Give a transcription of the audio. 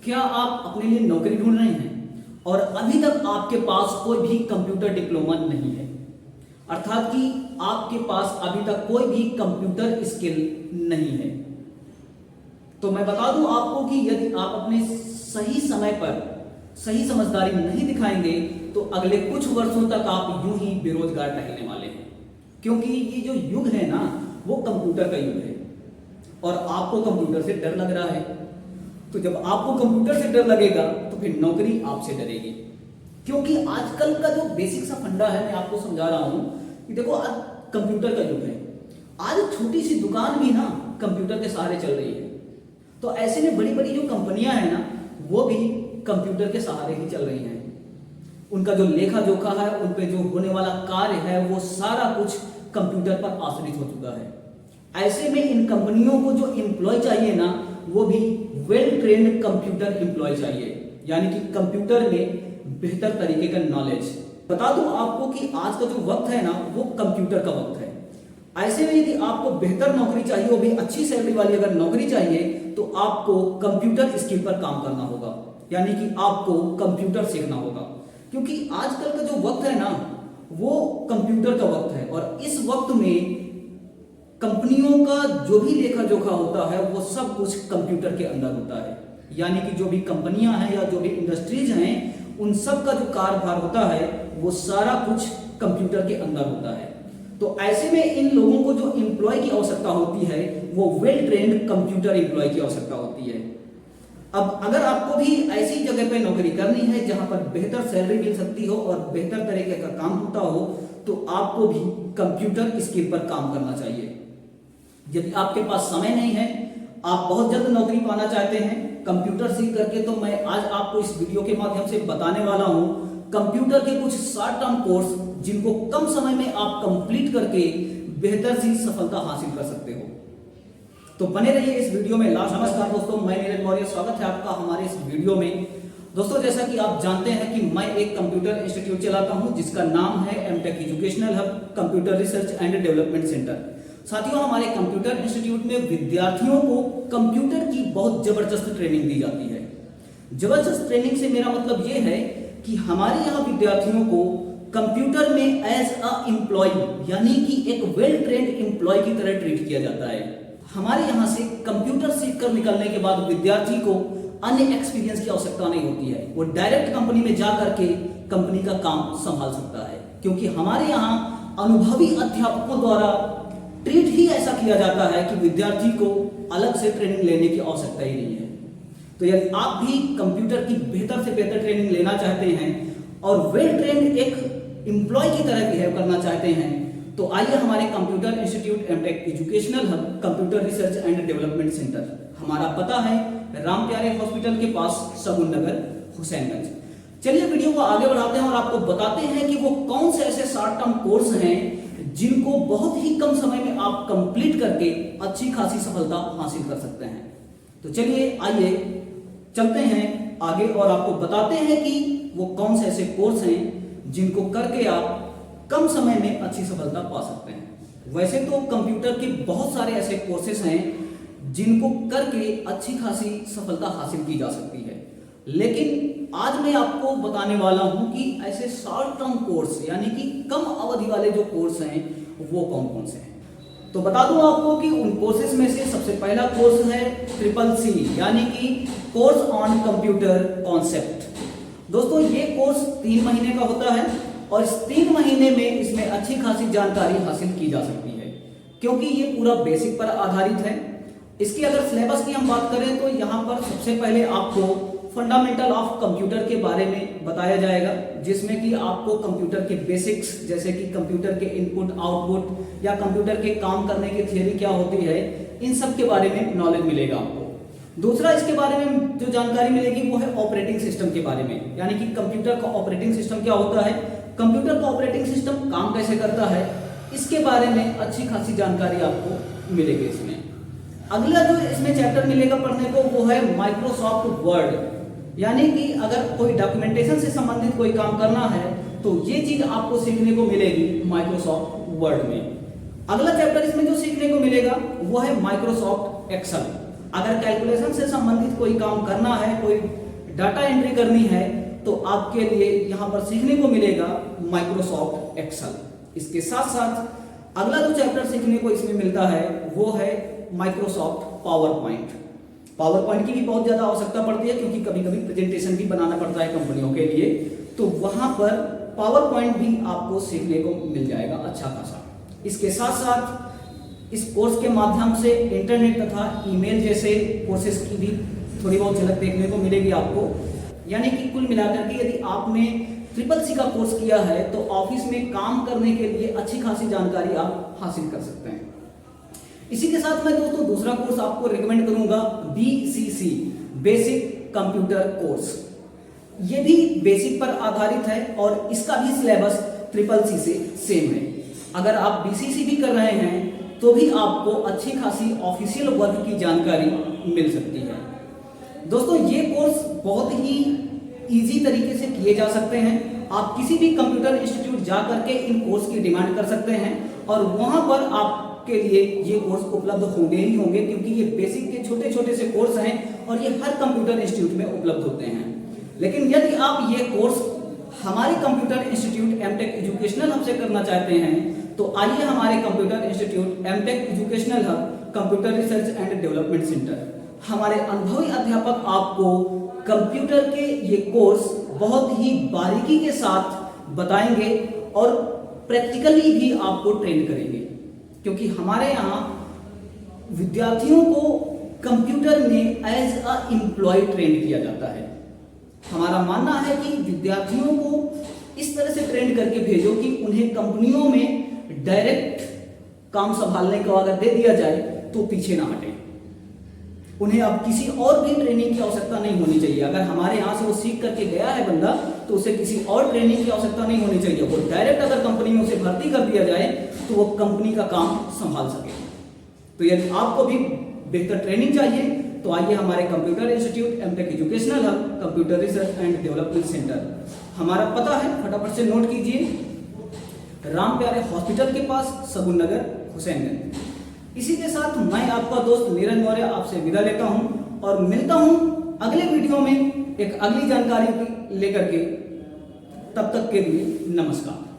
क्या आप अपने लिए नौकरी ढूंढ रहे हैं और अभी तक आपके पास कोई भी कंप्यूटर डिप्लोमा नहीं है, अर्थात कि आपके पास अभी तक कोई भी कंप्यूटर स्किल नहीं है? तो मैं बता दूं आपको कि यदि आप अपने सही समय पर सही समझदारी नहीं दिखाएंगे तो अगले कुछ वर्षों तक आप यूं ही बेरोजगार टहलने वाले हैं, क्योंकि ये जो युग है ना, वो कंप्यूटर का युग है और आपको कंप्यूटर से डर लग रहा है। तो जब आपको कंप्यूटर से डर लगेगा तो फिर नौकरी आपसे डरेगी, क्योंकि आजकल का जो बेसिक सा फंडा है, मैं आपको समझा रहा हूं कि देखो, आज कंप्यूटर का युग है। आज छोटी सी दुकान भी ना कंप्यूटर के सहारे चल रही है। तो ऐसे में बड़ी बड़ी जो कंपनियां हैं ना, वो भी कंप्यूटर के सहारे ही चल रही हैं। उनका जो लेखा जोखा है, उन पे जो होने वाला कार्य है, वो सारा कुछ कंप्यूटर पर आश्रित हो चुका है। ऐसे में इन कंपनियों को जो एम्प्लॉय चाहिए ना, वो भी वेल ट्रेन्ड कंप्यूटर एम्प्लॉय चाहिए, यानी कि कंप्यूटर में बेहतर तरीके का नॉलेज। बता दूं आपको कि आज का जो वक्त है ना, वो कंप्यूटर का वक्त है। ऐसे में यदि आपको बेहतर नौकरी चाहिए, वो भी अच्छी सैलरी वाली अगर नौकरी चाहिए, तो आपको कंप्यूटर स्किल पर काम करना होगा, यानी कि आपको कंप्यूटर सीखना होगा। क्योंकि आजकल का जो वक्त है ना, वो कंप्यूटर का वक्त है और इस वक्त में कंपनियों का जो भी लेखा जोखा होता है, वो सब कुछ कंप्यूटर के अंदर होता है। यानी कि जो भी कंपनियां हैं या जो भी इंडस्ट्रीज हैं, उन सब का जो कार्यभार होता है, वो सारा कुछ कंप्यूटर के अंदर होता है। तो ऐसे में इन लोगों को जो एम्प्लॉय की आवश्यकता होती है, वो वेल ट्रेन्ड कंप्यूटर एम्प्लॉय की आवश्यकता होती है। अब अगर आपको भी ऐसी जगह पे नौकरी करनी है जहां पर बेहतर सैलरी मिल सकती हो और बेहतर तरीके का काम होता हो, तो आपको भी कंप्यूटर स्किल पर काम करना चाहिए। यदि आपके पास समय नहीं है, आप बहुत जल्द नौकरी पाना चाहते हैं कंप्यूटर सीख करके, तो मैं आज आपको इस वीडियो के माध्यम से बताने वाला हूं कंप्यूटर के कुछ शॉर्ट टर्म कोर्स, जिनको कम समय में आप कंप्लीट करके बेहतर सी सफलता हासिल कर सकते हो। तो बने रहिए इस वीडियो में लास्ट। नमस्कार दोस्तों, मैं नीरज मौर्य, स्वागत है आपका हमारे इस वीडियो में। दोस्तों, जैसा कि आप जानते हैं कि मैं एक कंप्यूटर इंस्टीट्यूट चलाता हूं, जिसका नाम है Mtech educational hub computer research and development centre. साथियों, हमारे कंप्यूटर इंस्टीट्यूट में विद्यार्थियों को कंप्यूटर की बहुत जबरदस्त ट्रेनिंग दी जाती है। जबरदस्त ट्रेनिंग से मेरा मतलब यह है कि हमारे यहाँ विद्यार्थियों को कंप्यूटर में एज अ एम्प्लॉय, यानी कि एक वेल ट्रेन्ड एम्प्लॉय की तरह ट्रीट किया जाता है। हमारे यहाँ से कंप्यूटर सीखकर निकलने के बाद विद्यार्थी को अन्य एक्सपीरियंस की आवश्यकता नहीं होती है। वो डायरेक्ट कंपनी में जा करके कंपनी का काम संभाल सकता है, क्योंकि हमारे यहाँ अनुभवी अध्यापकों द्वारा ट्रीट ही ऐसा किया जाता है कि विद्यार्थी को अलग से ट्रेनिंग लेने की आवश्यकता ही नहीं है। तो यदि आप भी कंप्यूटर की बेहतर से बेहतर ट्रेनिंग लेना चाहते हैं और वेल ट्रेन्ड एक एम्प्लॉय की तरह बिहेव करना चाहते हैं, तो आइए हमारे computer institute Mtech educational hub computer research and development centre. हमारा पता है राम प्यारे हॉस्पिटल के पास, सगुन नगर, हुसैनगंज। चलिए वीडियो को आगे बढ़ाते हैं और आपको बताते हैं कि वो कौन से ऐसे शॉर्ट टर्म कोर्स हैं जिनको बहुत ही कम समय में आप कंप्लीट करके अच्छी खासी सफलता हासिल कर सकते हैं। तो चलिए आइए चलते हैं आगे और आपको बताते हैं कि वो कौन से ऐसे कोर्स हैं जिनको करके आप कम समय में अच्छी सफलता पा सकते हैं। वैसे तो कंप्यूटर के बहुत सारे ऐसे कोर्सेस हैं जिनको करके अच्छी खासी सफलता हासिल की जा सकती है, लेकिन आज मैं आपको बताने वाला हूं कि ऐसे शॉर्ट टर्म कोर्स, यानी कि कम अवधि वाले जो कोर्स हैं, वो कौन कौन से हैं। तो बता दूं आपको कि उन कोर्सेज में से सबसे पहला कोर्स है CCC, यानी कि कोर्स ऑन कंप्यूटर कॉन्सेप्ट। दोस्तों, ये कोर्स 3 महीने का होता है और इस 3 महीने में इसमें अच्छी खासी जानकारी हासिल की जा सकती है, क्योंकि ये पूरा बेसिक पर आधारित है। इसकी अगर सिलेबस की हम बात करें तो यहाँ पर सबसे पहले आपको फंडामेंटल ऑफ कंप्यूटर के बारे में बताया जाएगा, जिसमें कि आपको कंप्यूटर के बेसिक्स, जैसे कि कंप्यूटर के इनपुट आउटपुट या कंप्यूटर के काम करने की थियरी क्या होती है, इन सब के बारे में नॉलेज मिलेगा आपको। दूसरा इसके बारे में जो जानकारी मिलेगी वो है ऑपरेटिंग सिस्टम के बारे में, यानी कि कंप्यूटर का ऑपरेटिंग सिस्टम क्या होता है, कंप्यूटर का ऑपरेटिंग सिस्टम काम कैसे करता है, इसके बारे में अच्छी खासी जानकारी आपको मिलेगी इसमें। अगला जो इसमें चैप्टर मिलेगा पढ़ने को, वो है माइक्रोसॉफ्ट वर्ड, यानी कि अगर कोई डॉक्यूमेंटेशन से संबंधित कोई काम करना है तो ये चीज आपको सीखने को मिलेगी माइक्रोसॉफ्ट वर्ड में। अगला चैप्टर इसमें जो सीखने को मिलेगा वो है माइक्रोसॉफ्ट एक्सेल। अगर कैलकुलेशन से संबंधित कोई काम करना है, कोई डाटा एंट्री करनी है, तो आपके लिए यहाँ पर सीखने को मिलेगा माइक्रोसॉफ्ट एक्सेल। इसके साथ साथ अगला जो चैप्टर सीखने को इसमें मिलता है वो है Microsoft power point. Power point की भी बहुत ज़्यादा आवश्यकता पड़ती है, क्योंकि कभी कभी प्रेजेंटेशन भी बनाना पड़ता है कंपनियों के लिए, तो वहाँ पर पावर पॉइंट भी आपको सीखने को मिल जाएगा अच्छा खासा। इसके साथ साथ इस कोर्स के माध्यम से इंटरनेट तथा ईमेल जैसे कोर्सेज की भी थोड़ी बहुत झलक देखने को मिलेगी आपको। यानी कि कुल मिलाकर के यदि आपने CCC का कोर्स किया है तो ऑफिस में काम करने के लिए अच्छी खासी जानकारी आप हासिल कर सकते हैं। इसी के साथ मैं दोस्तों दूसरा कोर्स आपको रिकमेंड करूंगा, BCC बेसिक कंप्यूटर कोर्स। ये भी बेसिक पर आधारित है और इसका भी सिलेबस CCC से सेम है। अगर आप BCC भी कर रहे हैं तो भी आपको अच्छी खासी ऑफिशियल वर्क की जानकारी मिल सकती है। दोस्तों ये कोर्स बहुत ही इजी तरीके से किए जा सकते हैं। आप किसी भी कंप्यूटर इंस्टीट्यूट जा करके इन कोर्स की डिमांड कर सकते हैं और वहां पर आपके लिए ये कोर्स उपलब्ध होंगे ही होंगे, क्योंकि ये बेसिक के छोटे छोटे से कोर्स हैं और ये हर कंप्यूटर इंस्टीट्यूट में उपलब्ध होते हैं। लेकिन यदि आप ये कोर्स हमारे computer institute Mtech educational hub से करना चाहते हैं तो आइए हमारे computer institute Mtech educational hub computer research and development centre. हमारे अनुभवी अध्यापक आपको कंप्यूटर के ये कोर्स बहुत ही बारीकी के साथ बताएंगे और प्रैक्टिकली भी आपको ट्रेन करेंगे, क्योंकि हमारे यहाँ विद्यार्थियों को कंप्यूटर में एज अ एम्प्लॉय ट्रेन किया जाता है। हमारा मानना है कि विद्यार्थियों को इस तरह से ट्रेन करके भेजो कि उन्हें कंपनियों में डायरेक्ट काम संभालने को अगर दे दिया जाए तो पीछे ना हटे। उन्हें अब किसी और भी ट्रेनिंग की आवश्यकता नहीं होनी चाहिए। अगर हमारे यहाँ से वो सीख करके गया है बंदा तो उसे किसी और ट्रेनिंग की आवश्यकता नहीं होनी चाहिए। वो डायरेक्ट अगर कंपनी में उसे भर्ती कर दिया जाए तो वो कंपनी का काम संभाल सके। तो यदि आपको भी बेहतर ट्रेनिंग चाहिए तो आइए हमारे computer institute Mtech educational hub computer research and development centre. हमारा पता है, फटाफट से नोट कीजिए, राम प्यारे हॉस्पिटल के पास, सगुन नगर, हुसैनगंज। इसी के साथ मैं आपका दोस्त नीरज मौर्य आपसे विदा लेता हूं और मिलता हूं अगले वीडियो में एक अगली जानकारी लेकर के। तब तक के लिए नमस्कार।